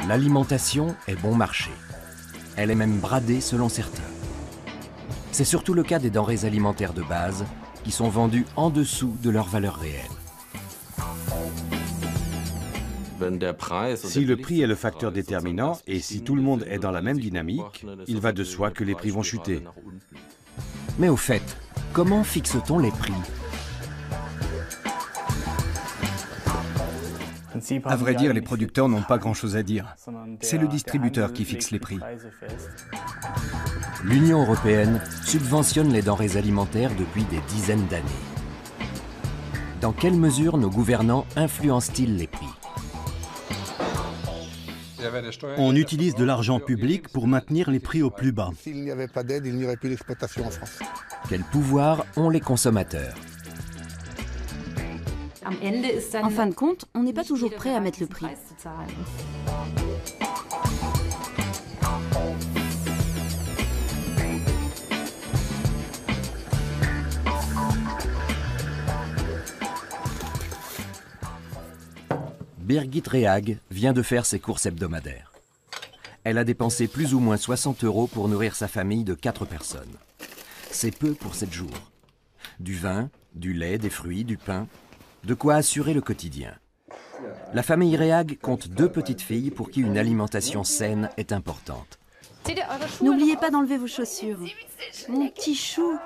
L'alimentation est bon marché. Elle est même bradée selon certains. C'est surtout le cas des denrées alimentaires de base qui sont vendues en dessous de leur valeur réelle. Si le prix est le facteur déterminant et si tout le monde est dans la même dynamique, il va de soi que les prix vont chuter. Mais au fait, comment fixe-t-on les prix? À vrai dire, les producteurs n'ont pas grand-chose à dire. C'est le distributeur qui fixe les prix. L'Union européenne subventionne les denrées alimentaires depuis des dizaines d'années. Dans quelle mesure nos gouvernants influencent-ils les prix? On utilise de l'argent public pour maintenir les prix au plus bas. S'il n'y avait pas d'aide, il n'y aurait plus d'exploitation en France. Quel pouvoir ont les consommateurs? En fin de compte, on n'est pas toujours prêt à mettre le prix. Birgit Rehag vient de faire ses courses hebdomadaires. Elle a dépensé plus ou moins 60 € pour nourrir sa famille de 4 personnes. C'est peu pour 7 jours. Du vin, du lait, des fruits, du pain, de quoi assurer le quotidien. La famille Rehag compte 2 petites filles pour qui une alimentation saine est importante. N'oubliez pas d'enlever vos chaussures. Mon petit chou.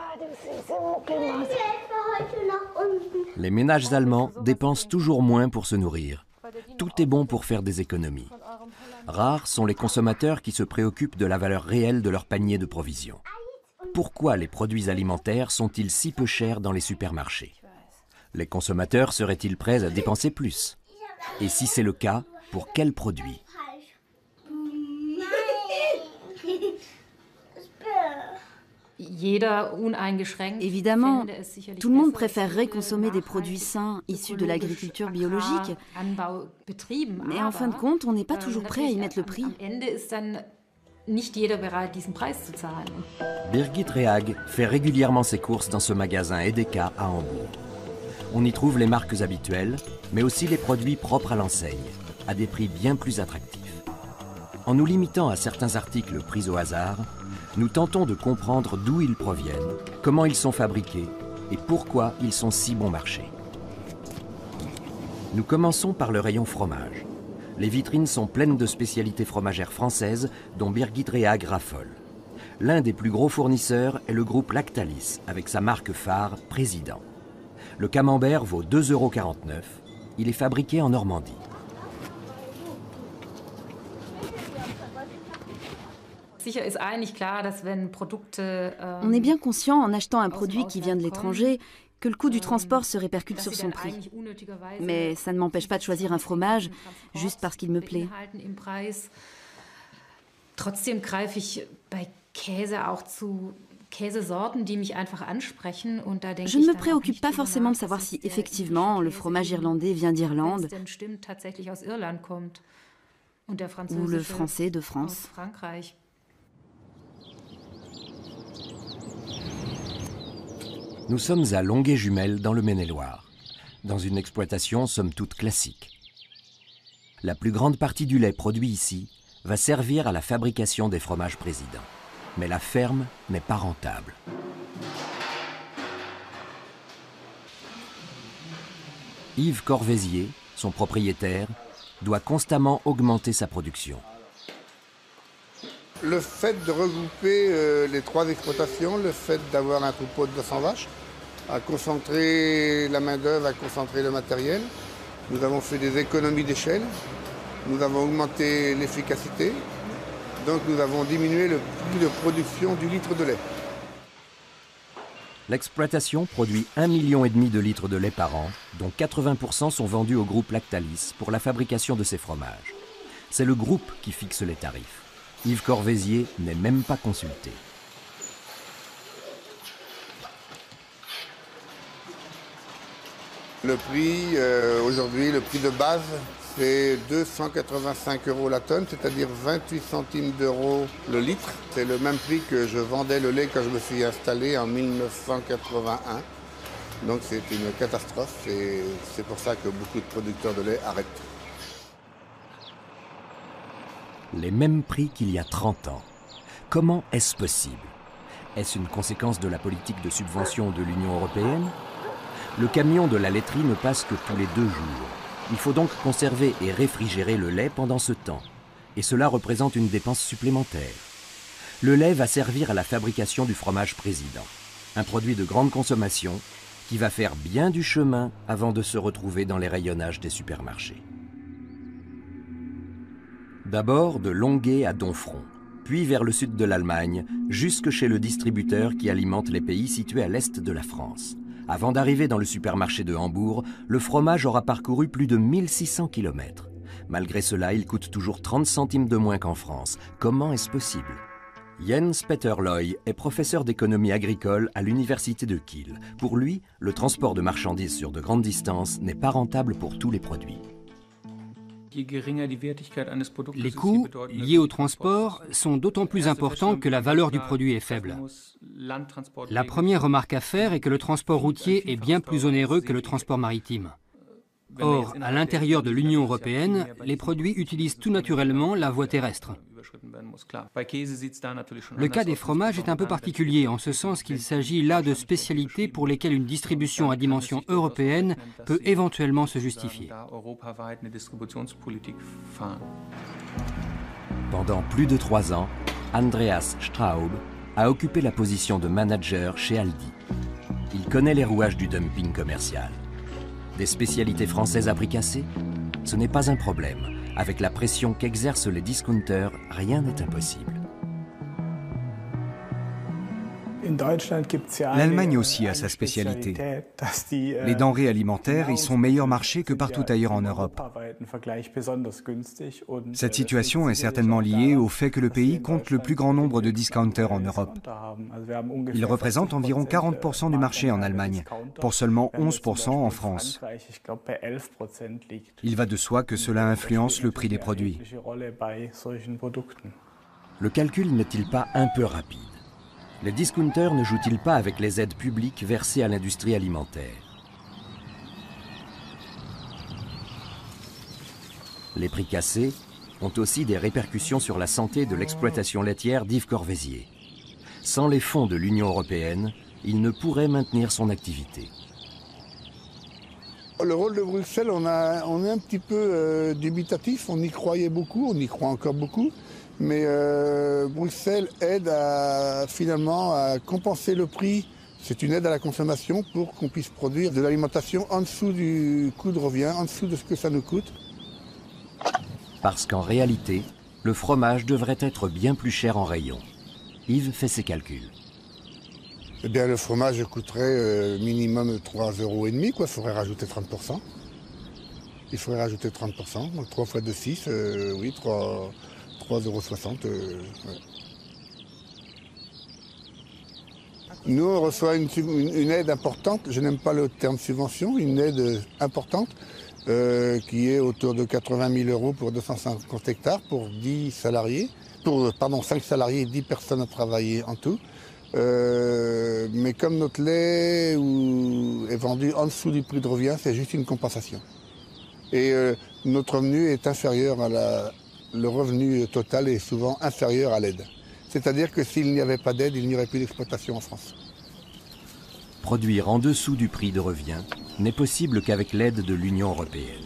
Les ménages allemands dépensent toujours moins pour se nourrir. Tout est bon pour faire des économies. Rares sont les consommateurs qui se préoccupent de la valeur réelle de leur panier de provisions. Pourquoi les produits alimentaires sont-ils si peu chers dans les supermarchés? Les consommateurs seraient-ils prêts à dépenser plus? Et si c'est le cas, pour quels produits? Évidemment, tout le monde préférerait consommer des produits sains issus de l'agriculture biologique. Mais en fin de compte, on n'est pas toujours prêt à y mettre le prix. Birgit Rehag fait régulièrement ses courses dans ce magasin Edeka à Hambourg. On y trouve les marques habituelles, mais aussi les produits propres à l'enseigne, à des prix bien plus attractifs. En nous limitant à certains articles pris au hasard, nous tentons de comprendre d'où ils proviennent, comment ils sont fabriqués et pourquoi ils sont si bon marché. Nous commençons par le rayon fromage. Les vitrines sont pleines de spécialités fromagères françaises dont Birgit Rehag raffole. L'un des plus gros fournisseurs est le groupe Lactalis, avec sa marque phare Président. Le camembert vaut 2,49 €. Il est fabriqué en Normandie. On est bien conscient en achetant un produit qui vient de l'étranger que le coût du transport se répercute sur son prix. Mais ça ne m'empêche pas de choisir un fromage juste parce qu'il me plaît. Je ne me préoccupe pas forcément de savoir si effectivement le fromage irlandais vient d'Irlande ou le français de France. Nous sommes à Longué-Jumelles dans le Maine-et-Loire, dans une exploitation somme toute classique. La plus grande partie du lait produit ici va servir à la fabrication des fromages Président. Mais la ferme n'est pas rentable. Yves Corvézier, son propriétaire, doit constamment augmenter sa production. Le fait de regrouper les 3 exploitations, le fait d'avoir un troupeau de 200 vaches, a concentré la main-d'œuvre, a concentré le matériel. Nous avons fait des économies d'échelle, nous avons augmenté l'efficacité, donc nous avons diminué le prix de production du litre de lait. L'exploitation produit 1,5 million de litres de lait par an, dont 80% sont vendus au groupe Lactalis pour la fabrication de ces fromages. C'est le groupe qui fixe les tarifs. Yves Corvézier n'est même pas consulté. Le prix, aujourd'hui, le prix de base, c'est 285 € la tonne, c'est-à-dire 28 centimes d'euros le litre. C'est le même prix que je vendais le lait quand je me suis installé en 1981. Donc c'est une catastrophe et c'est pour ça que beaucoup de producteurs de lait arrêtent. Les mêmes prix qu'il y a 30 ans. Comment est-ce possible? Est-ce une conséquence de la politique de subvention de l'Union européenne? Le camion de la laiterie ne passe que tous les 2 jours. Il faut donc conserver et réfrigérer le lait pendant ce temps. Et cela représente une dépense supplémentaire. Le lait va servir à la fabrication du fromage président, un produit de grande consommation qui va faire bien du chemin avant de se retrouver dans les rayonnages des supermarchés. D'abord de Longuet à Domfront, puis vers le sud de l'Allemagne, jusque chez le distributeur qui alimente les pays situés à l'est de la France. Avant d'arriver dans le supermarché de Hambourg, le fromage aura parcouru plus de 1600 km. Malgré cela, il coûte toujours 30 centimes de moins qu'en France. Comment est-ce possible? Jens Peter Loy est professeur d'économie agricole à l'université de Kiel. Pour lui, le transport de marchandises sur de grandes distances n'est pas rentable pour tous les produits. Les coûts liés au transport sont d'autant plus importants que la valeur du produit est faible. La première remarque à faire est que le transport routier est bien plus onéreux que le transport maritime. Or, à l'intérieur de l'Union européenne, les produits utilisent tout naturellement la voie terrestre. Le cas des fromages est un peu particulier, en ce sens qu'il s'agit là de spécialités pour lesquelles une distribution à dimension européenne peut éventuellement se justifier. Pendant plus de 3 ans, Andreas Straub a occupé la position de manager chez Aldi. Il connaît les rouages du dumping commercial. Des spécialités françaises à prix cassés? Ce n'est pas un problème. Avec la pression qu'exercent les discounters, rien n'est impossible. L'Allemagne aussi a sa spécialité. Les denrées alimentaires y sont meilleurs marchés que partout ailleurs en Europe. Cette situation est certainement liée au fait que le pays compte le plus grand nombre de discounters en Europe. Ils représentent environ 40% du marché en Allemagne, pour seulement 11% en France. Il va de soi que cela influence le prix des produits. Le calcul n'est-il pas un peu rapide? Les discounters ne jouent-ils pas avec les aides publiques versées à l'industrie alimentaire? Les prix cassés ont aussi des répercussions sur la santé de l'exploitation laitière d'Yves Corvézier. Sans les fonds de l'Union européenne, il ne pourrait maintenir son activité. Le rôle de Bruxelles, on est un petit peu dubitatif, on y croyait beaucoup, on y croit encore beaucoup. Mais Bruxelles aide finalement à compenser le prix. C'est une aide à la consommation pour qu'on puisse produire de l'alimentation en dessous du coût de revient, en dessous de ce que ça nous coûte. Parce qu'en réalité, le fromage devrait être bien plus cher en rayon. Yves fait ses calculs. Eh bien, le fromage coûterait minimum 3,5 €, quoi. Il faudrait rajouter 30%. Il faudrait rajouter 30%. Donc 3 fois 2, 6, oui, 3,60 €. Ouais. Nous, on reçoit une aide importante, je n'aime pas le terme subvention, une aide importante qui est autour de 80 000 € pour 250 hectares pour 10 salariés, 5 salariés et 10 personnes à travailler en tout. Mais comme notre lait est vendu en dessous du prix de revient, c'est juste une compensation. Et notre revenu est inférieur à le revenu total est souvent inférieur à l'aide. C'est-à-dire que s'il n'y avait pas d'aide, il n'y aurait plus d'exploitation en France. Produire en dessous du prix de revient n'est possible qu'avec l'aide de l'Union européenne.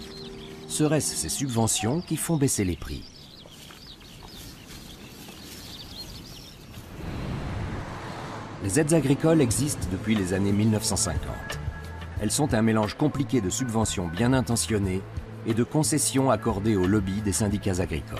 Seraient-ce ces subventions qui font baisser les prix? Les aides agricoles existent depuis les années 1950. Elles sont un mélange compliqué de subventions bien intentionnées et de concessions accordées au lobby des syndicats agricoles.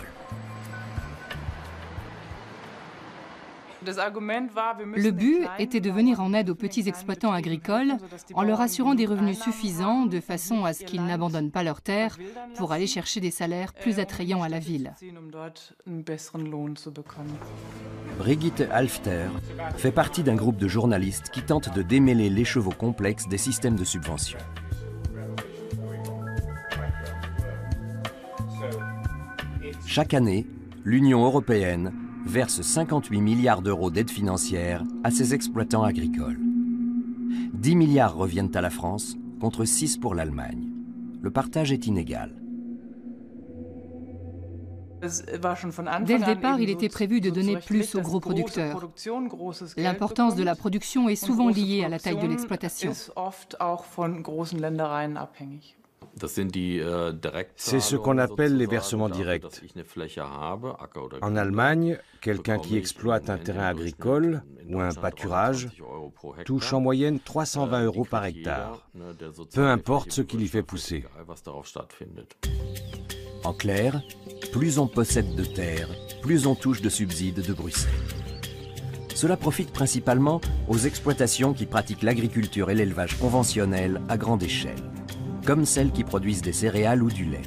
Le but était de venir en aide aux petits exploitants agricoles en leur assurant des revenus suffisants de façon à ce qu'ils n'abandonnent pas leurs terres pour aller chercher des salaires plus attrayants à la ville. Brigitte Halfter fait partie d'un groupe de journalistes qui tentent de démêler l'écheveau complexe des systèmes de subvention. Chaque année, l'Union européenne verse 58 milliards d'euros d'aide financière à ses exploitants agricoles. 10 milliards reviennent à la France, contre 6 pour l'Allemagne. Le partage est inégal. Dès le départ, il était prévu de donner plus aux gros producteurs. L'importance de la production est souvent liée à la taille de l'exploitation. C'est ce qu'on appelle les versements directs. En Allemagne, quelqu'un qui exploite un terrain agricole ou un pâturage touche en moyenne 320 € par hectare, peu importe ce qu'il y fait pousser. En clair, plus on possède de terres, plus on touche de subsides de Bruxelles. Cela profite principalement aux exploitations qui pratiquent l'agriculture et l'élevage conventionnels à grande échelle, comme celles qui produisent des céréales ou du lait.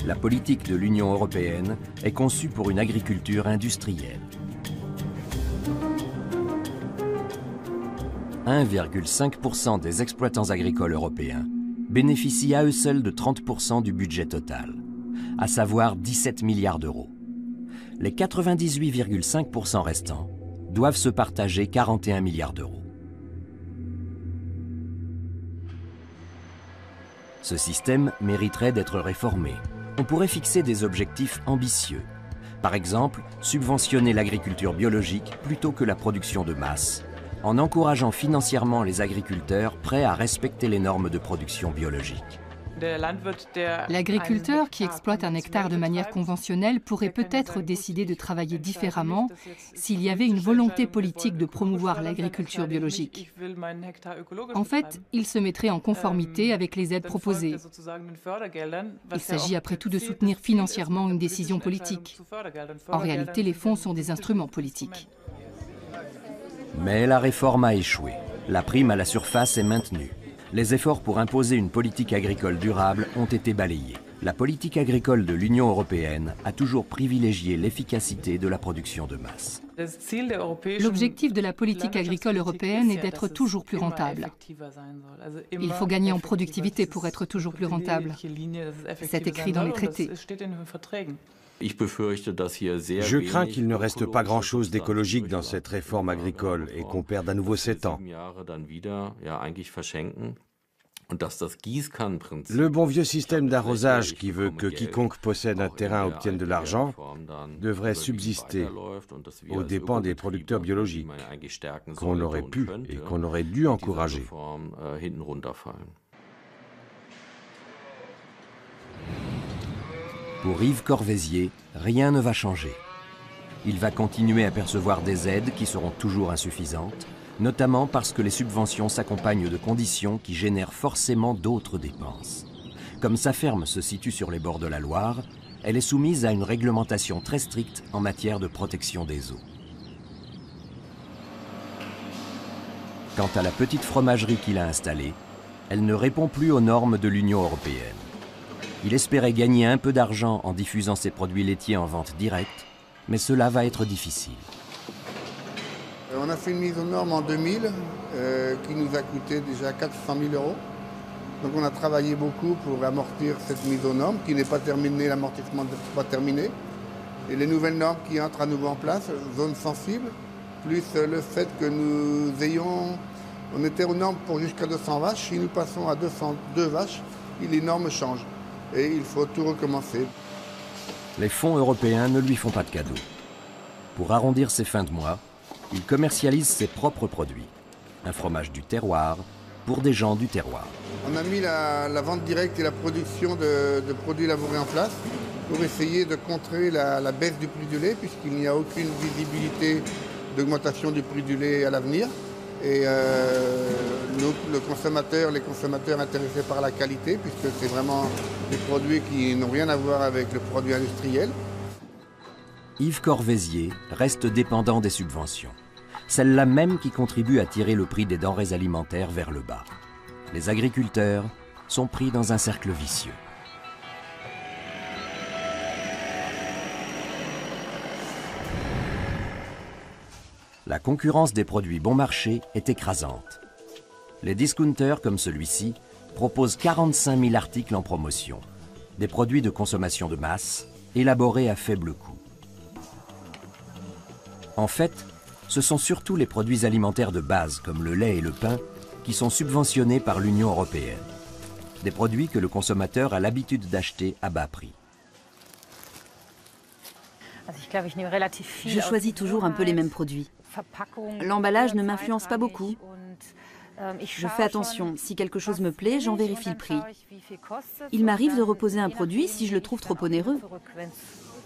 La politique de l'Union européenne est conçue pour une agriculture industrielle. 1,5% des exploitants agricoles européens bénéficient à eux seuls de 30% du budget total, à savoir 17 milliards d'euros. Les 98,5% restants doivent se partager 41 milliards d'euros. Ce système mériterait d'être réformé. On pourrait fixer des objectifs ambitieux. Par exemple, subventionner l'agriculture biologique plutôt que la production de masse, en encourageant financièrement les agriculteurs prêts à respecter les normes de production biologique. L'agriculteur qui exploite un hectare de manière conventionnelle pourrait peut-être décider de travailler différemment s'il y avait une volonté politique de promouvoir l'agriculture biologique. En fait, il se mettrait en conformité avec les aides proposées. Il s'agit après tout de soutenir financièrement une décision politique. En réalité, les fonds sont des instruments politiques. Mais la réforme a échoué. La prime à la surface est maintenue. Les efforts pour imposer une politique agricole durable ont été balayés. La politique agricole de l'Union européenne a toujours privilégié l'efficacité de la production de masse. L'objectif de la politique agricole européenne est d'être toujours plus rentable. Il faut gagner en productivité pour être toujours plus rentable. C'est écrit dans les traités. Je crains qu'il ne reste pas grand-chose d'écologique dans cette réforme agricole et qu'on perde à nouveau 7 ans. Le bon vieux système d'arrosage qui veut que quiconque possède un terrain obtienne de l'argent devrait subsister aux dépens des producteurs biologiques, qu'on aurait pu et qu'on aurait dû encourager. Pour Yves Corvézier, rien ne va changer. Il va continuer à percevoir des aides qui seront toujours insuffisantes, notamment parce que les subventions s'accompagnent de conditions qui génèrent forcément d'autres dépenses. Comme sa ferme se situe sur les bords de la Loire, elle est soumise à une réglementation très stricte en matière de protection des eaux. Quant à la petite fromagerie qu'il a installée, elle ne répond plus aux normes de l'Union européenne. Il espérait gagner un peu d'argent en diffusant ses produits laitiers en vente directe, mais cela va être difficile. On a fait une mise aux normes en 2000 qui nous a coûté déjà 400 000 €. Donc on a travaillé beaucoup pour amortir cette mise aux normes qui n'est pas terminée, l'amortissement n'est pas terminé. Et les nouvelles normes qui entrent à nouveau en place, zone sensible, plus le fait que nous ayons... On était aux normes pour jusqu'à 200 vaches, si nous passons à 202 vaches, les normes changent. Et il faut tout recommencer. Les fonds européens ne lui font pas de cadeaux. Pour arrondir ses fins de mois, il commercialise ses propres produits. Un fromage du terroir pour des gens du terroir. On a mis la vente directe et la production de produits labourés en place pour essayer de contrer la baisse du prix du lait, puisqu'il n'y a aucune visibilité d'augmentation du prix du lait à l'avenir. Et les consommateurs intéressés par la qualité, puisque c'est vraiment des produits qui n'ont rien à voir avec le produit industriel. Yves Corvézier reste dépendant des subventions, celles-là même qui contribuent à tirer le prix des denrées alimentaires vers le bas. Les agriculteurs sont pris dans un cercle vicieux. La concurrence des produits bon marché est écrasante. Les discounters comme celui-ci proposent 45 000 articles en promotion, des produits de consommation de masse, élaborés à faible coût. En fait, ce sont surtout les produits alimentaires de base comme le lait et le pain qui sont subventionnés par l'Union européenne, des produits que le consommateur a l'habitude d'acheter à bas prix. Je choisis toujours un peu les mêmes produits. L'emballage ne m'influence pas beaucoup. Je fais attention, si quelque chose me plaît, j'en vérifie le prix. Il m'arrive de reposer un produit si je le trouve trop onéreux.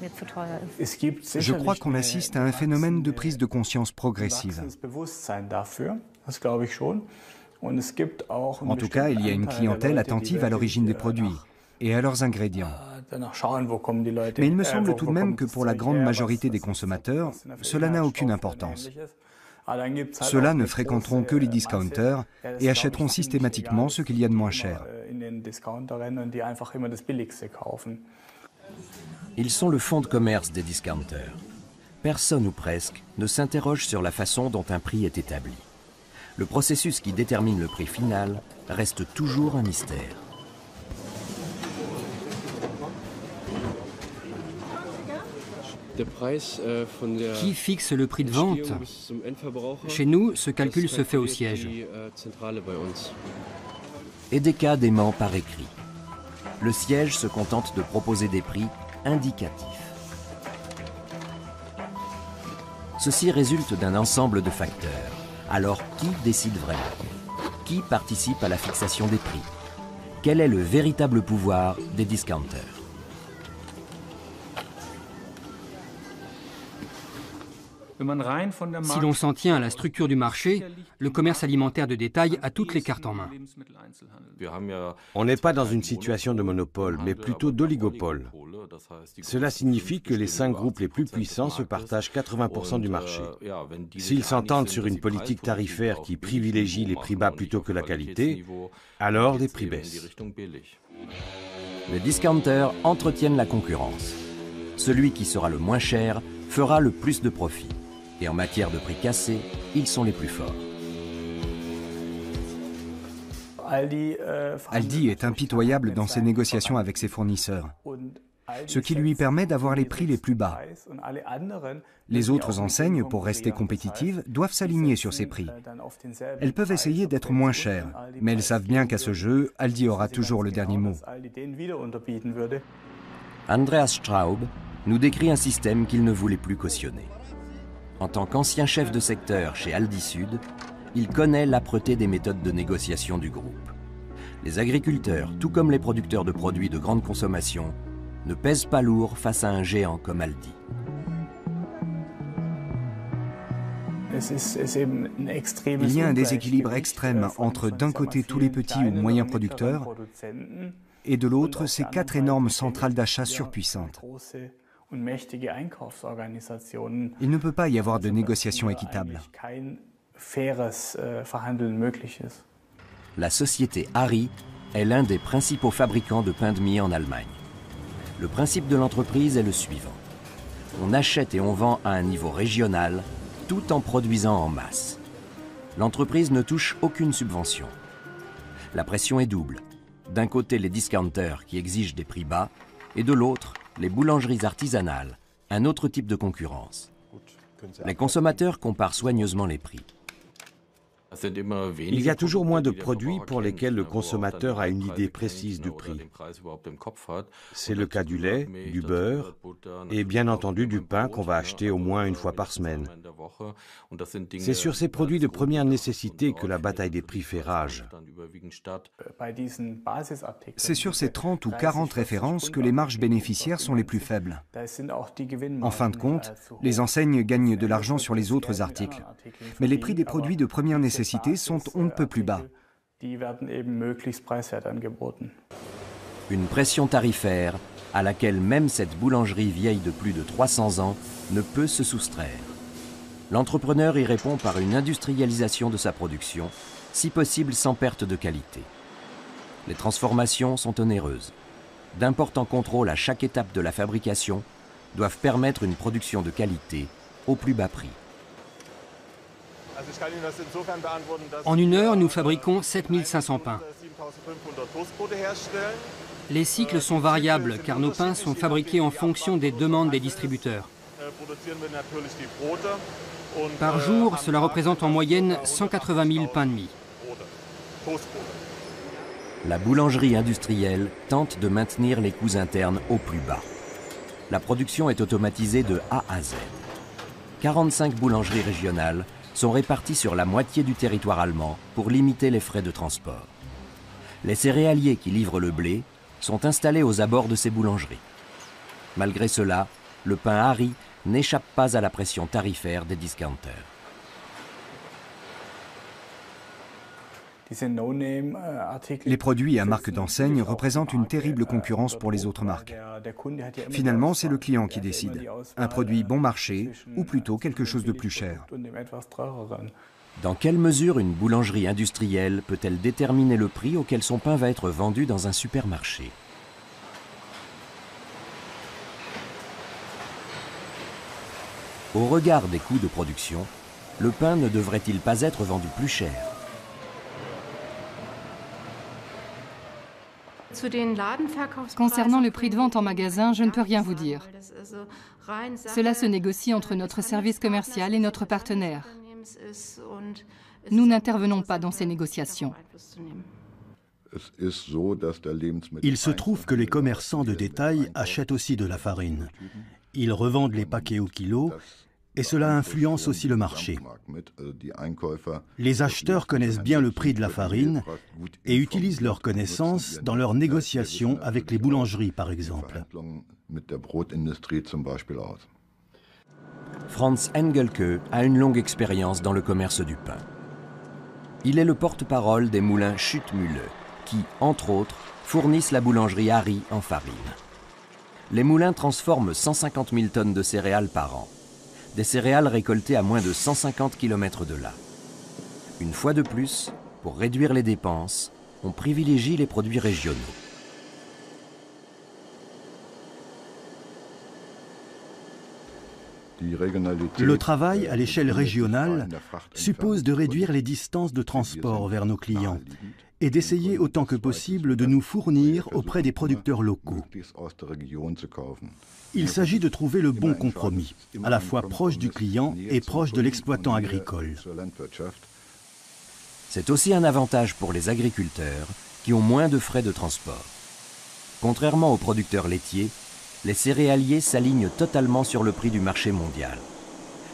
Je crois qu'on assiste à un phénomène de prise de conscience progressive. En tout cas, il y a une clientèle attentive à l'origine des produits et à leurs ingrédients. Mais il me semble tout de même que pour la grande majorité des consommateurs, cela n'a aucune importance. Ceux-là ne fréquenteront que les discounters et achèteront systématiquement ce qu'il y a de moins cher. Ils sont le fonds de commerce des discounters. Personne ou presque ne s'interroge sur la façon dont un prix est établi. Le processus qui détermine le prix final reste toujours un mystère. Qui fixe le prix de vente? Chez nous, ce calcul se fait au siège. Edeka dément par écrit. Le siège se contente de proposer des prix indicatifs. Ceci résulte d'un ensemble de facteurs. Alors, qui décide vraiment? Qui participe à la fixation des prix? Quel est le véritable pouvoir des discounters? Si l'on s'en tient à la structure du marché, le commerce alimentaire de détail a toutes les cartes en main. On n'est pas dans une situation de monopole, mais plutôt d'oligopole. Cela signifie que les 5 groupes les plus puissants se partagent 80% du marché. S'ils s'entendent sur une politique tarifaire qui privilégie les prix bas plutôt que la qualité, alors les prix baissent. Les discounters entretiennent la concurrence. Celui qui sera le moins cher fera le plus de profit. Et en matière de prix cassés, ils sont les plus forts. Aldi est impitoyable dans ses négociations avec ses fournisseurs, ce qui lui permet d'avoir les prix les plus bas. Les autres enseignes, pour rester compétitives, doivent s'aligner sur ces prix. Elles peuvent essayer d'être moins chères, mais elles savent bien qu'à ce jeu, Aldi aura toujours le dernier mot. Andreas Straub nous décrit un système qu'il ne voulait plus cautionner. En tant qu'ancien chef de secteur chez Aldi Sud, il connaît l'âpreté des méthodes de négociation du groupe. Les agriculteurs, tout comme les producteurs de produits de grande consommation, ne pèsent pas lourd face à un géant comme Aldi. Il y a un déséquilibre extrême entre d'un côté tous les petits ou moyens producteurs et de l'autre ces 4 énormes centrales d'achat surpuissantes. Il ne peut pas y avoir de négociation équitable. La société Harry est l'un des principaux fabricants de pain de mie en Allemagne. Le principe de l'entreprise est le suivant. On achète et on vend à un niveau régional, tout en produisant en masse. L'entreprise ne touche aucune subvention. La pression est double. D'un côté, les discounters qui exigent des prix bas, et de l'autre, les boulangeries artisanales, un autre type de concurrence. Les consommateurs comparent soigneusement les prix. Il y a toujours moins de produits pour lesquels le consommateur a une idée précise du prix. C'est le cas du lait, du beurre et bien entendu du pain qu'on va acheter au moins une fois par semaine. C'est sur ces produits de première nécessité que la bataille des prix fait rage. C'est sur ces 30 ou 40 références que les marges bénéficiaires sont les plus faibles. En fin de compte, les enseignes gagnent de l'argent sur les autres articles. Mais les prix des produits de première nécessité sont on ne peut plus bas. Une pression tarifaire à laquelle même cette boulangerie vieille de plus de 300 ans ne peut se soustraire. L'entrepreneur y répond par une industrialisation de sa production, si possible sans perte de qualité. Les transformations sont onéreuses. D'importants contrôles à chaque étape de la fabrication doivent permettre une production de qualité au plus bas prix. En 1 heure, nous fabriquons 7500 pains. Les cycles sont variables car nos pains sont fabriqués en fonction des demandes des distributeurs. Par jour, cela représente en moyenne 180 000 pains de mie. La boulangerie industrielle tente de maintenir les coûts internes au plus bas. la production est automatisée de A à Z. 45 boulangeries régionales sont réparties sur la moitié du territoire allemand pour limiter les frais de transport. Les céréaliers qui livrent le blé sont installés aux abords de ces boulangeries. Malgré cela, le pain Harry n'échappe pas à la pression tarifaire des discounters. Les produits à marque d'enseigne représentent une terrible concurrence pour les autres marques. Finalement, c'est le client qui décide. Un produit bon marché ou plutôt quelque chose de plus cher. Dans quelle mesure une boulangerie industrielle peut-elle déterminer le prix auquel son pain va être vendu dans un supermarché? Au regard des coûts de production, le pain ne devrait-il pas être vendu plus cher? Concernant le prix de vente en magasin, je ne peux rien vous dire. Cela se négocie entre notre service commercial et notre partenaire. Nous n'intervenons pas dans ces négociations. Il se trouve que les commerçants de détail achètent aussi de la farine. Ils revendent les paquets au kilo et cela influence aussi le marché. Les acheteurs connaissent bien le prix de la farine et utilisent leurs connaissances dans leurs négociations avec les boulangeries, par exemple. Franz Engelke a une longue expérience dans le commerce du pain. Il est le porte-parole des moulins Schüttmühle qui, entre autres, fournissent la boulangerie Harry en farine. Les moulins transforment 150 000 tonnes de céréales par an. Des céréales récoltées à moins de 150 km de là. Une fois de plus, pour réduire les dépenses, on privilégie les produits régionaux. Le travail à l'échelle régionale suppose de réduire les distances de transport vers nos clients et d'essayer autant que possible de nous fournir auprès des producteurs locaux. Il s'agit de trouver le bon compromis, à la fois proche du client et proche de l'exploitant agricole. C'est aussi un avantage pour les agriculteurs qui ont moins de frais de transport. Contrairement aux producteurs laitiers, les céréaliers s'alignent totalement sur le prix du marché mondial.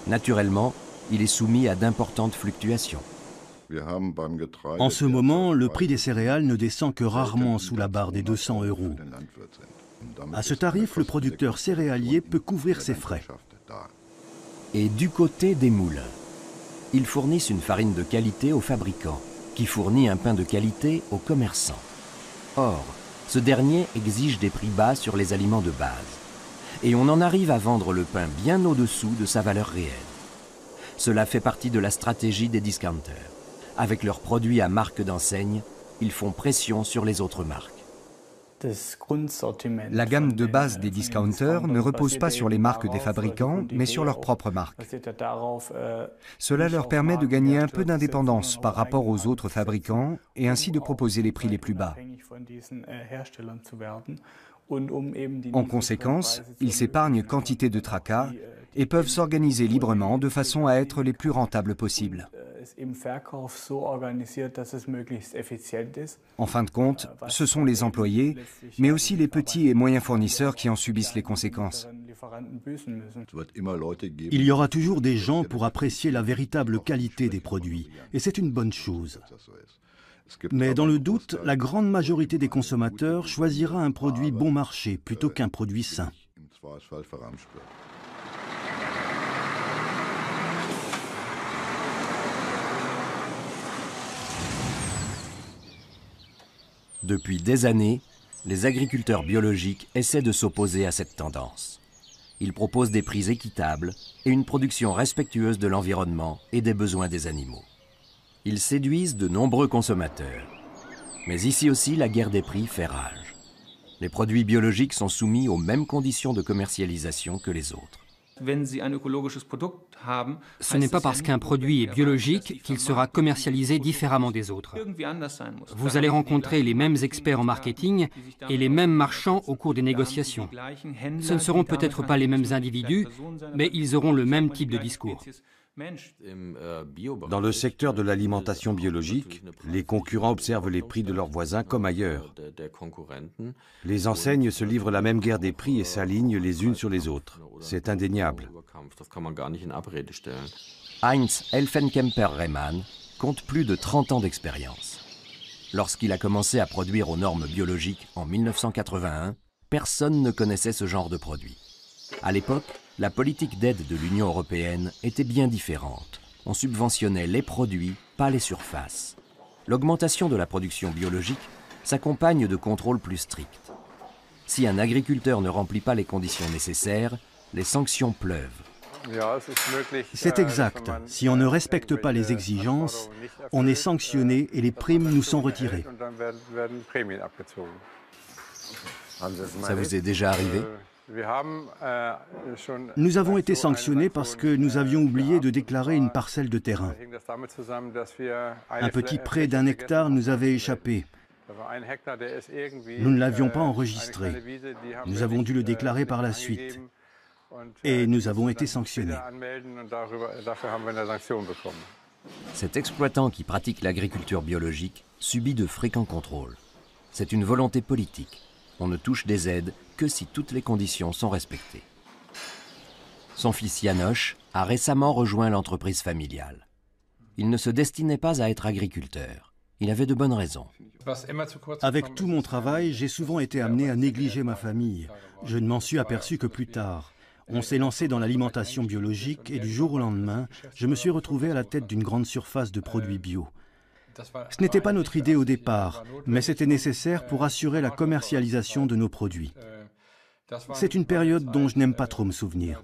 Naturellement, il est soumis à d'importantes fluctuations. En ce moment, le prix des céréales ne descend que rarement sous la barre des 200 €. À ce tarif, le producteur céréalier peut couvrir ses frais. Et du côté des moulins, ils fournissent une farine de qualité aux fabricants, qui fournit un pain de qualité aux commerçants. Or, ce dernier exige des prix bas sur les aliments de base. Et on en arrive à vendre le pain bien au-dessous de sa valeur réelle. Cela fait partie de la stratégie des discounters. Avec leurs produits à marque d'enseigne, ils font pression sur les autres marques. La gamme de base des discounters ne repose pas sur les marques des fabricants, mais sur leurs propres marques. Cela leur permet de gagner un peu d'indépendance par rapport aux autres fabricants et ainsi de proposer les prix les plus bas. En conséquence, ils s'épargnent quantité de tracas et peuvent s'organiser librement de façon à être les plus rentables possibles. En fin de compte, ce sont les employés, mais aussi les petits et moyens fournisseurs qui en subissent les conséquences. Il y aura toujours des gens pour apprécier la véritable qualité des produits, et c'est une bonne chose. Mais dans le doute, la grande majorité des consommateurs choisira un produit bon marché plutôt qu'un produit sain. Depuis des années, les agriculteurs biologiques essaient de s'opposer à cette tendance. Ils proposent des prix équitables et une production respectueuse de l'environnement et des besoins des animaux. Ils séduisent de nombreux consommateurs. Mais ici aussi, la guerre des prix fait rage. Les produits biologiques sont soumis aux mêmes conditions de commercialisation que les autres. Ce n'est pas parce qu'un produit est biologique qu'il sera commercialisé différemment des autres. Vous allez rencontrer les mêmes experts en marketing et les mêmes marchands au cours des négociations. Ce ne seront peut-être pas les mêmes individus, mais ils auront le même type de discours. Dans le secteur de l'alimentation biologique, les concurrents observent les prix de leurs voisins comme ailleurs. Les enseignes se livrent la même guerre des prix et s'alignent les unes sur les autres. C'est indéniable. Heinz Elfenkemper-Rehmann compte plus de 30 ans d'expérience. Lorsqu'il a commencé à produire aux normes biologiques en 1981, personne ne connaissait ce genre de produit. À l'époque, la politique d'aide de l'Union européenne était bien différente. On subventionnait les produits, pas les surfaces. L'augmentation de la production biologique s'accompagne de contrôles plus stricts. Si un agriculteur ne remplit pas les conditions nécessaires, les sanctions pleuvent. C'est exact. Si on ne respecte pas les exigences, on est sanctionné et les primes nous sont retirées. Ça vous est déjà arrivé ? Nous avons été sanctionnés parce que nous avions oublié de déclarer une parcelle de terrain. Un petit prêt d'1 hectare nous avait échappé. Nous ne l'avions pas enregistré. Nous avons dû le déclarer par la suite. Et nous avons été sanctionnés. Cet exploitant qui pratique l'agriculture biologique subit de fréquents contrôles. C'est une volonté politique. On ne touche des aides que si toutes les conditions sont respectées. Son fils Janosch a récemment rejoint l'entreprise familiale. Il ne se destinait pas à être agriculteur. Il avait de bonnes raisons. Avec tout mon travail, j'ai souvent été amené à négliger ma famille. Je ne m'en suis aperçu que plus tard. On s'est lancé dans l'alimentation biologique et du jour au lendemain, je me suis retrouvé à la tête d'une grande surface de produits bio. Ce n'était pas notre idée au départ, mais c'était nécessaire pour assurer la commercialisation de nos produits. C'est une période dont je n'aime pas trop me souvenir.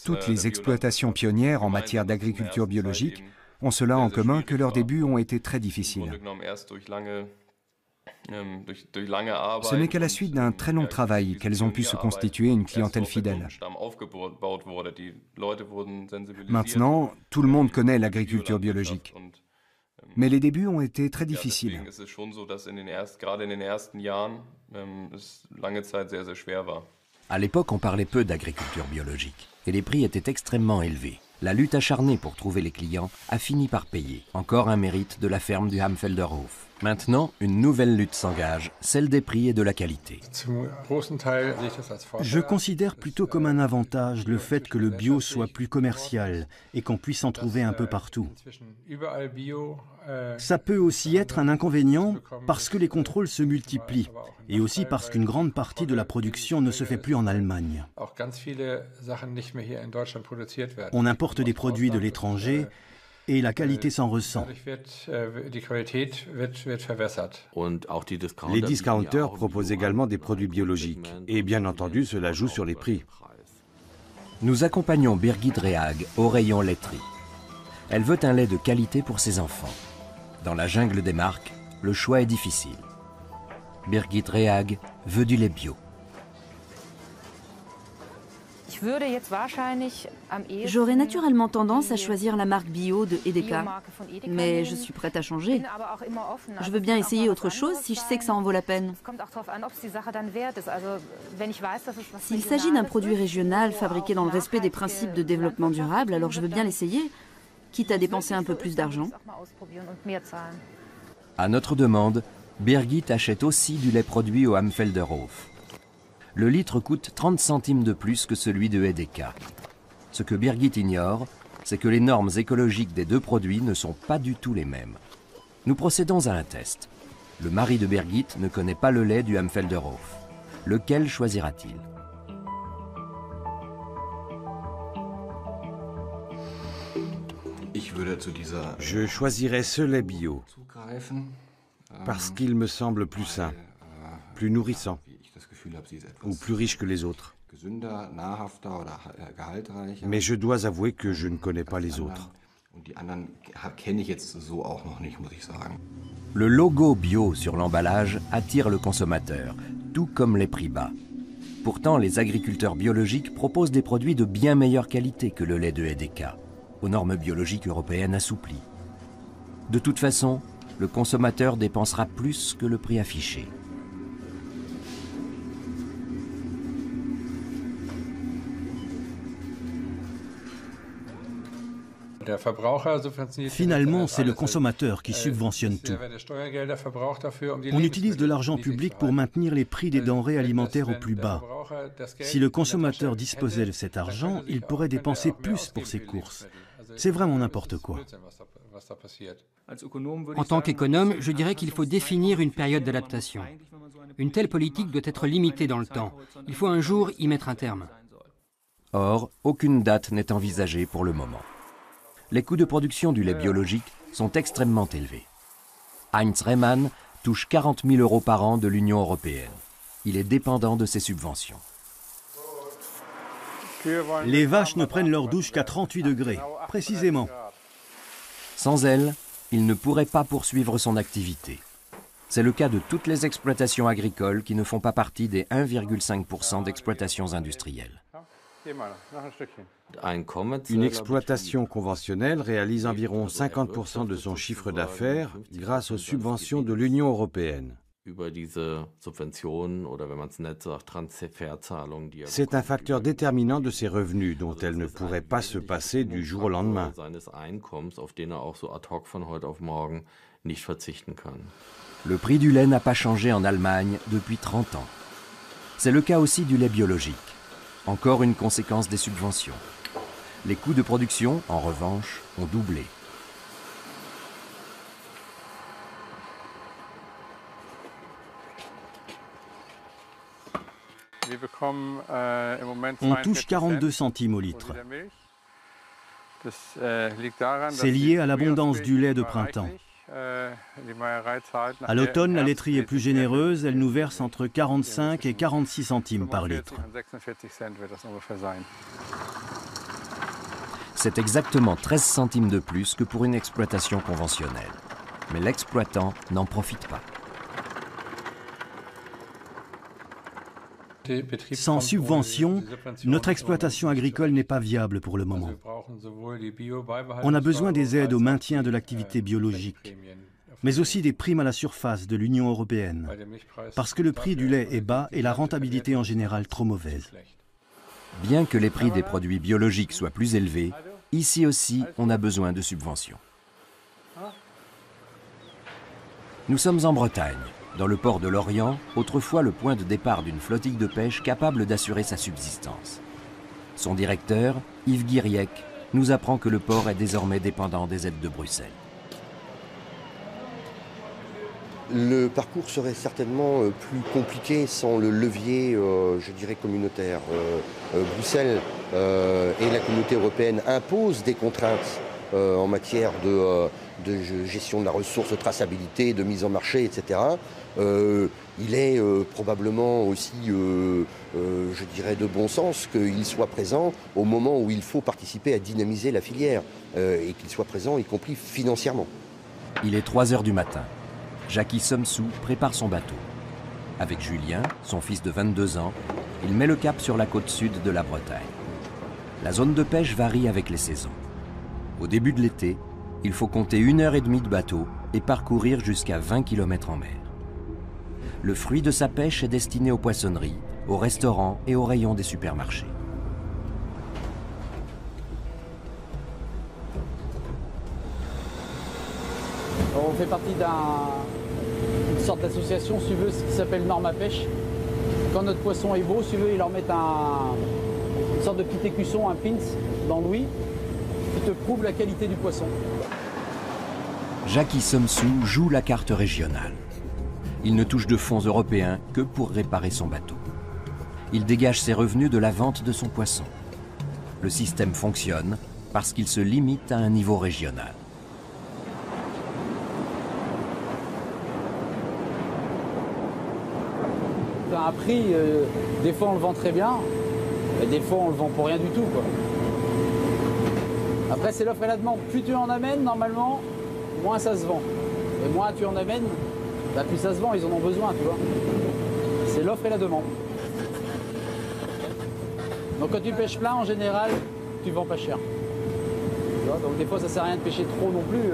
Toutes les exploitations pionnières en matière d'agriculture biologique ont cela en commun que leurs débuts ont été très difficiles. Ce n'est qu'à la suite d'un très long travail qu'elles ont pu se constituer une clientèle fidèle. Maintenant, tout le monde connaît l'agriculture biologique. Mais les débuts ont été très difficiles. À l'époque, on parlait peu d'agriculture biologique et les prix étaient extrêmement élevés. La lutte acharnée pour trouver les clients a fini par payer. Encore un mérite de la ferme du Hamfelderhof. Maintenant, une nouvelle lutte s'engage, celle des prix et de la qualité. Je considère plutôt comme un avantage le fait que le bio soit plus commercial et qu'on puisse en trouver un peu partout. Ça peut aussi être un inconvénient parce que les contrôles se multiplient et aussi parce qu'une grande partie de la production ne se fait plus en Allemagne. On importe des produits de l'étranger et la qualité s'en ressent. Les discounters proposent également des produits biologiques et bien entendu cela joue sur les prix. Nous accompagnons Birgit Rehag au rayon laiterie. Elle veut un lait de qualité pour ses enfants. Dans la jungle des marques, le choix est difficile. Birgit Rehag veut du lait bio. J'aurais naturellement tendance à choisir la marque bio de Edeka, mais je suis prête à changer. Je veux bien essayer autre chose si je sais que ça en vaut la peine. S'il s'agit d'un produit régional fabriqué dans le respect des principes de développement durable, alors je veux bien l'essayer, quitte à dépenser un peu plus d'argent. À notre demande, Birgit achète aussi du lait produit au Hamfelderhof. Le litre coûte 30 centimes de plus que celui de Edeka. Ce que Birgit ignore, c'est que les normes écologiques des deux produits ne sont pas du tout les mêmes. Nous procédons à un test. Le mari de Birgit ne connaît pas le lait du Hamfelderhof. Lequel choisira-t-il ? Je choisirais ce lait bio parce qu'il me semble plus sain, plus nourrissant ou plus riche que les autres. Mais je dois avouer que je ne connais pas les autres. Le logo bio sur l'emballage attire le consommateur, tout comme les prix bas. Pourtant, les agriculteurs biologiques proposent des produits de bien meilleure qualité que le lait de Edeka, aux normes biologiques européennes assouplies. De toute façon, le consommateur dépensera plus que le prix affiché. Finalement, c'est le consommateur qui subventionne tout. On utilise de l'argent public pour maintenir les prix des denrées alimentaires au plus bas. Si le consommateur disposait de cet argent, il pourrait dépenser plus pour ses courses. C'est vraiment n'importe quoi. En tant qu'économe, je dirais qu'il faut définir une période d'adaptation. Une telle politique doit être limitée dans le temps. Il faut un jour y mettre un terme. Or, aucune date n'est envisagée pour le moment. Les coûts de production du lait biologique sont extrêmement élevés. Heinz Rehmann touche 40 000 € par an de l'Union européenne. Il est dépendant de ces subventions. Les vaches ne prennent leur douche qu'à 38 degrés, précisément. Sans elles, il ne pourrait pas poursuivre son activité. C'est le cas de toutes les exploitations agricoles qui ne font pas partie des 1,5% d'exploitations industrielles. Une exploitation conventionnelle réalise environ 50% de son chiffre d'affaires grâce aux subventions de l'Union européenne. C'est un facteur déterminant de ses revenus dont elle ne pourrait pas se passer du jour au lendemain. Le prix du lait n'a pas changé en Allemagne depuis 30 ans. C'est le cas aussi du lait biologique. Encore une conséquence des subventions. Les coûts de production, en revanche, ont doublé. On touche 42 centimes au litre. C'est lié à l'abondance du lait de printemps. À l'automne, la laiterie est plus généreuse, elle nous verse entre 45 et 46 centimes par litre. C'est exactement 13 centimes de plus que pour une exploitation conventionnelle. Mais l'exploitant n'en profite pas. Sans subvention, notre exploitation agricole n'est pas viable pour le moment. On a besoin des aides au maintien de l'activité biologique, mais aussi des primes à la surface de l'Union européenne, parce que le prix du lait est bas et la rentabilité en général trop mauvaise. Bien que les prix des produits biologiques soient plus élevés, ici aussi, on a besoin de subventions. Nous sommes en Bretagne, dans le port de Lorient, autrefois le point de départ d'une flottille de pêche capable d'assurer sa subsistance. Son directeur, Yves Guiriec, nous apprend que le port est désormais dépendant des aides de Bruxelles. Le parcours serait certainement plus compliqué sans le levier, je dirais, communautaire. Bruxelles et la communauté européenne imposent des contraintes en matière de gestion de la ressource, de traçabilité, de mise en marché, etc. Il est probablement aussi, je dirais, de bon sens qu'il soit présent au moment où il faut participer à dynamiser la filière et qu'il soit présent, y compris financièrement. Il est 3 h du matin. Jackie Somsou prépare son bateau. Avec Julien, son fils de 22 ans, il met le cap sur la côte sud de la Bretagne. La zone de pêche varie avec les saisons. Au début de l'été, il faut compter 1 h 30 de bateau et parcourir jusqu'à 20 km en mer. Le fruit de sa pêche est destiné aux poissonneries, aux restaurants et aux rayons des supermarchés. On fait partie d'une sorte d'association, si tu veux, qui s'appelle Norma Pêche. Quand notre poisson est beau, si tu veux, ils leur mettent une sorte de petit écusson, un pins, dans l'ouïe, qui te prouve la qualité du poisson. Jackie Somsou joue la carte régionale. Il ne touche de fonds européens que pour réparer son bateau. Il dégage ses revenus de la vente de son poisson. Le système fonctionne parce qu'il se limite à un niveau régional. Un prix, des fois on le vend très bien, et des fois on le vend pour rien du tout, quoi. Après c'est l'offre et la demande. Plus tu en amènes, normalement, moins ça se vend. Et moins tu en amènes, bah, plus ça se vend, ils en ont besoin, tu vois. C'est l'offre et la demande. Donc quand tu pêches plein, en général, tu vends pas cher. Tu vois, donc des fois ça sert à rien de pêcher trop non plus.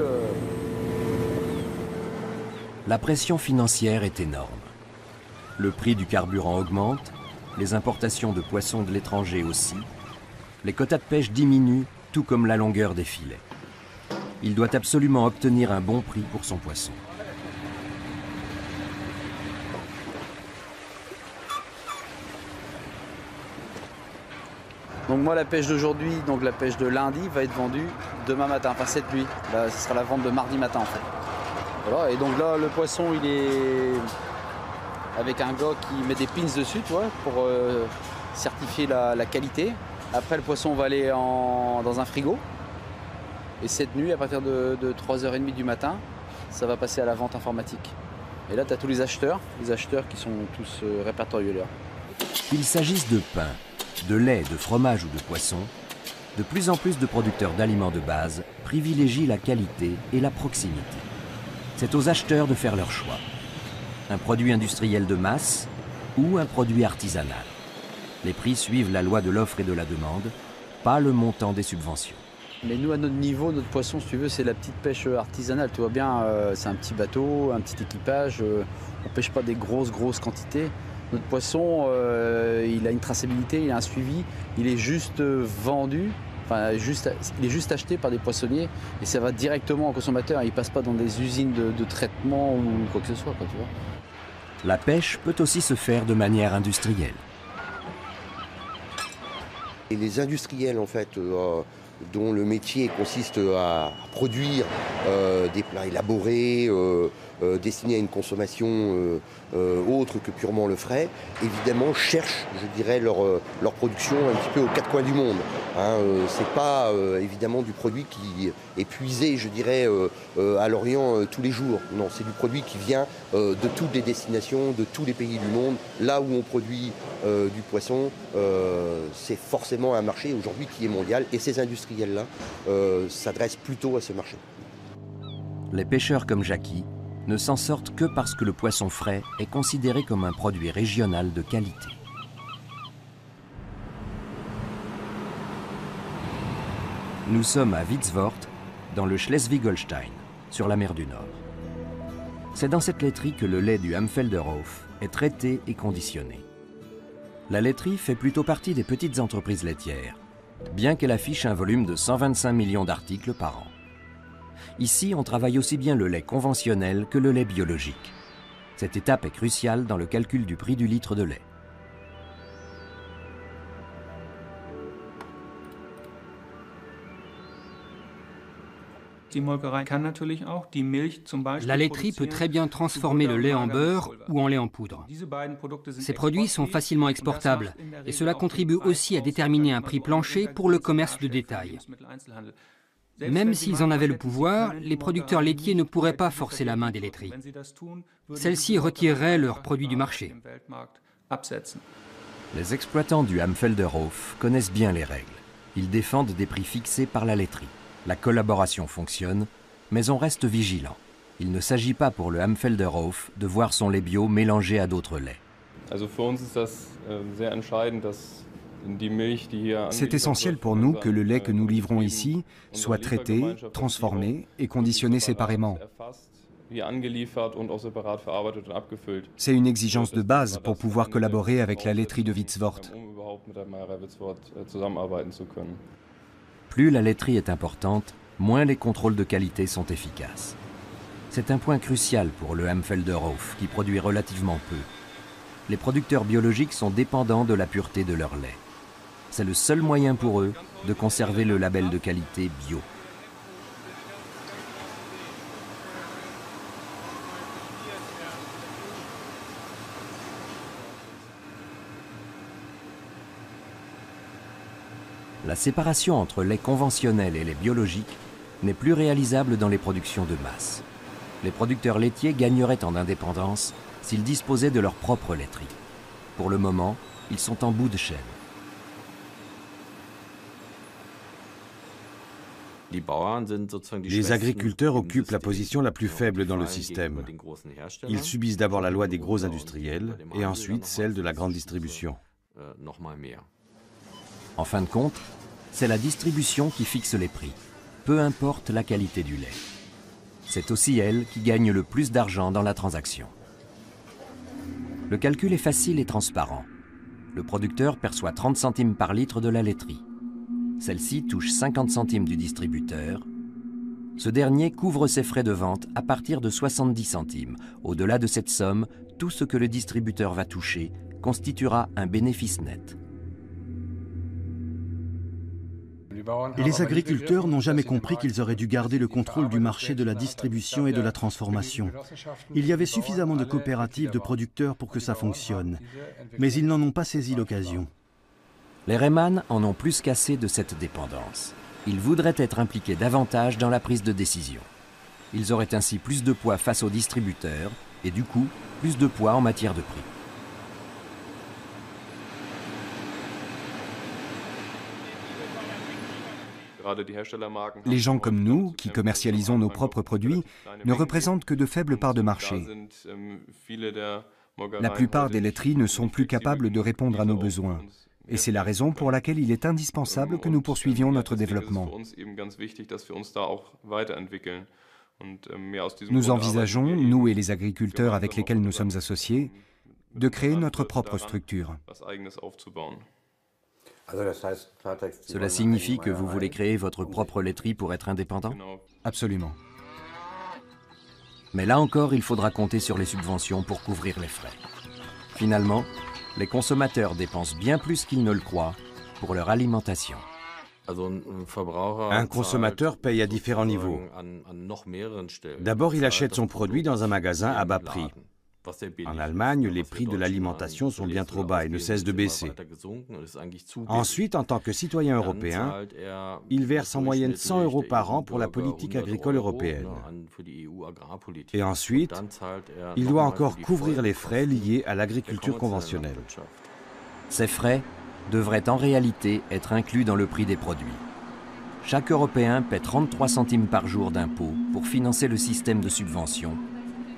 La pression financière est énorme. Le prix du carburant augmente, les importations de poissons de l'étranger aussi, les quotas de pêche diminuent, tout comme la longueur des filets. il doit absolument obtenir un bon prix pour son poisson. Donc moi la pêche d'aujourd'hui, donc la pêche de lundi va être vendue demain matin, enfin cette nuit. Là, ce sera la vente de mardi matin en fait. Voilà, et donc là le poisson il est avec un gars qui met des pins dessus, tu vois, pour certifier la qualité. Après le poisson va aller dans un frigo. Et cette nuit, à partir de 3h30 du matin, ça va passer à la vente informatique. Et là tu as tous les acheteurs qui sont tous répertoriés là. Qu'il s'agisse de pain, de lait, de fromage ou de poisson, de plus en plus de producteurs d'aliments de base privilégient la qualité et la proximité. C'est aux acheteurs de faire leur choix. Un produit industriel de masse ou un produit artisanal. Les prix suivent la loi de l'offre et de la demande, pas le montant des subventions. Mais nous, à notre niveau, notre poisson, si tu veux, c'est la petite pêche artisanale. Tu vois bien, c'est un petit bateau, un petit équipage. On ne pêche pas des grosses quantités. Notre poisson, il a une traçabilité, il a un suivi. Il est juste vendu, enfin, il est juste acheté par des poissonniers et ça va directement au consommateur. Il ne passe pas dans des usines de traitement ou quoi que ce soit, quoi, tu vois. La pêche peut aussi se faire de manière industrielle. Et les industriels, en fait, dont le métier consiste à produire des plats élaborés, destinés à une consommation autre que purement le frais, évidemment cherchent, je dirais, leur production un petit peu aux quatre coins du monde. Hein, c'est pas évidemment du produit qui est puisé, je dirais, à l'Orient tous les jours. Non, c'est du produit qui vient de toutes les destinations, de tous les pays du monde. Là où on produit du poisson, c'est forcément un marché aujourd'hui qui est mondial et ces industriels-là s'adressent plutôt à ce marché. Les pêcheurs comme Jackie ne s'en sortent que parce que le poisson frais est considéré comme un produit régional de qualité. Nous sommes à Witzwort, dans le Schleswig-Holstein, sur la mer du Nord. C'est dans cette laiterie que le lait du Amfelder Hof est traité et conditionné. La laiterie fait plutôt partie des petites entreprises laitières, bien qu'elle affiche un volume de 125 millions d'articles par an. Ici, on travaille aussi bien le lait conventionnel que le lait biologique. Cette étape est cruciale dans le calcul du prix du litre de lait. La laiterie peut très bien transformer le lait en beurre ou en lait en poudre. Ces produits sont facilement exportables et cela contribue aussi à déterminer un prix plancher pour le commerce de détail. Même s'ils en avaient le pouvoir, les producteurs laitiers ne pourraient pas forcer la main des laiteries. Celles-ci retireraient leurs produits du marché. Les exploitants du Amfelder Hof connaissent bien les règles. Ils défendent des prix fixés par la laiterie. La collaboration fonctionne, mais on reste vigilant. Il ne s'agit pas pour le Amfelder Hof de voir son lait bio mélangé à d'autres laits. C'est essentiel pour nous que le lait que nous livrons ici soit traité, transformé et conditionné séparément. C'est une exigence de base pour pouvoir collaborer avec la laiterie de Witzwort. Plus la laiterie est importante, moins les contrôles de qualité sont efficaces. C'est un point crucial pour le Amfelder Hof, qui produit relativement peu. Les producteurs biologiques sont dépendants de la pureté de leur lait. C'est le seul moyen pour eux de conserver le label de qualité bio. La séparation entre lait conventionnel et lait biologique n'est plus réalisable dans les productions de masse. Les producteurs laitiers gagneraient en indépendance s'ils disposaient de leur propre laiterie. Pour le moment, ils sont en bout de chaîne. Les agriculteurs occupent la position la plus faible dans le système. Ils subissent d'abord la loi des gros industriels et ensuite celle de la grande distribution. En fin de compte, c'est la distribution qui fixe les prix, peu importe la qualité du lait. C'est aussi elle qui gagne le plus d'argent dans la transaction. Le calcul est facile et transparent. Le producteur perçoit 30 centimes par litre de la laiterie. Celle-ci touche 50 centimes du distributeur, Ce dernier couvre ses frais de vente à partir de 70 centimes. Au-delà de cette somme, tout ce que le distributeur va toucher constituera un bénéfice net. Et les agriculteurs n'ont jamais compris qu'ils auraient dû garder le contrôle du marché de la distribution et de la transformation. Il y avait suffisamment de coopératives de producteurs pour que ça fonctionne, mais ils n'en ont pas saisi l'occasion. Les Reymann en ont plus qu'assez de cette dépendance. Ils voudraient être impliqués davantage dans la prise de décision. Ils auraient ainsi plus de poids face aux distributeurs et du coup, plus de poids en matière de prix. Les gens comme nous, qui commercialisons nos propres produits, ne représentent que de faibles parts de marché. La plupart des laiteries ne sont plus capables de répondre à nos besoins. Et c'est la raison pour laquelle il est indispensable que nous poursuivions notre développement. Nous envisageons, nous et les agriculteurs avec lesquels nous sommes associés, de créer notre propre structure. Cela signifie que vous voulez créer votre propre laiterie pour être indépendant? Absolument. Mais là encore, il faudra compter sur les subventions pour couvrir les frais. Finalement, les consommateurs dépensent bien plus qu'ils ne le croient pour leur alimentation. Un consommateur paye à différents niveaux. D'abord, il achète son produit dans un magasin à bas prix. En Allemagne, les prix de l'alimentation sont bien trop bas et ne cessent de baisser. Ensuite, en tant que citoyen européen, il verse en moyenne 100 € par an pour la politique agricole européenne. Et ensuite, il doit encore couvrir les frais liés à l'agriculture conventionnelle. Ces frais devraient en réalité être inclus dans le prix des produits. Chaque Européen paie 33 centimes par jour d'impôts pour financer le système de subvention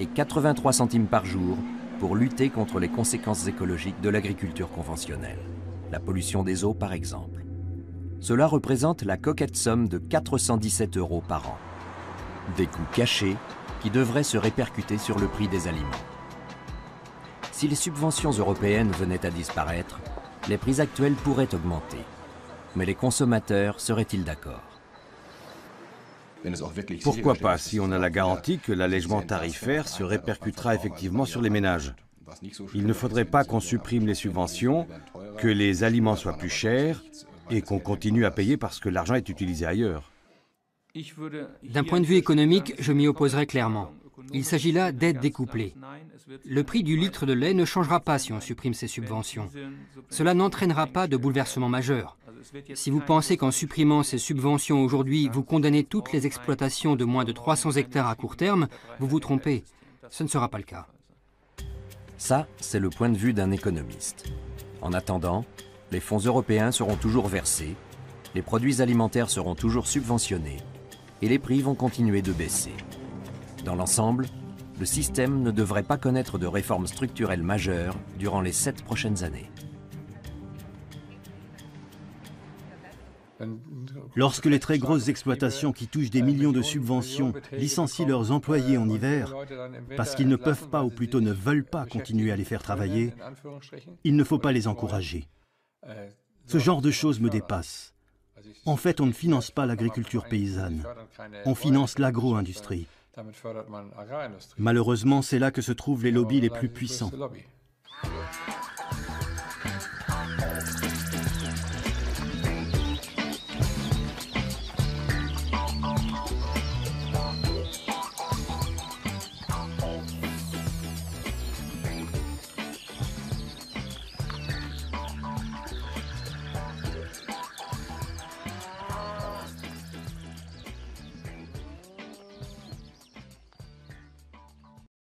et 83 centimes par jour pour lutter contre les conséquences écologiques de l'agriculture conventionnelle. La pollution des eaux, par exemple. Cela représente la coquette somme de 417 € par an. Des coûts cachés qui devraient se répercuter sur le prix des aliments. Si les subventions européennes venaient à disparaître, les prix actuels pourraient augmenter. Mais les consommateurs seraient-ils d'accord? Pourquoi pas, si on a la garantie que l'allègement tarifaire se répercutera effectivement sur les ménages? Il ne faudrait pas qu'on supprime les subventions, que les aliments soient plus chers et qu'on continue à payer parce que l'argent est utilisé ailleurs. D'un point de vue économique, je m'y opposerai clairement. Il s'agit là d'aides découplées. Le prix du litre de lait ne changera pas si on supprime ces subventions. Cela n'entraînera pas de bouleversement majeur. Si vous pensez qu'en supprimant ces subventions aujourd'hui, vous condamnez toutes les exploitations de moins de 300 hectares à court terme, vous vous trompez. Ce ne sera pas le cas. Ça, c'est le point de vue d'un économiste. En attendant, les fonds européens seront toujours versés, les produits alimentaires seront toujours subventionnés et les prix vont continuer de baisser. Dans l'ensemble, le système ne devrait pas connaître de réformes structurelles majeures durant les 7 prochaines années. Lorsque les très grosses exploitations qui touchent des millions de subventions licencient leurs employés en hiver, parce qu'ils ne peuvent pas ou plutôt ne veulent pas continuer à les faire travailler, il ne faut pas les encourager. Ce genre de choses me dépasse. En fait, on ne finance pas l'agriculture paysanne, on finance l'agro-industrie. Malheureusement, c'est là que se trouvent les lobbies les plus puissants.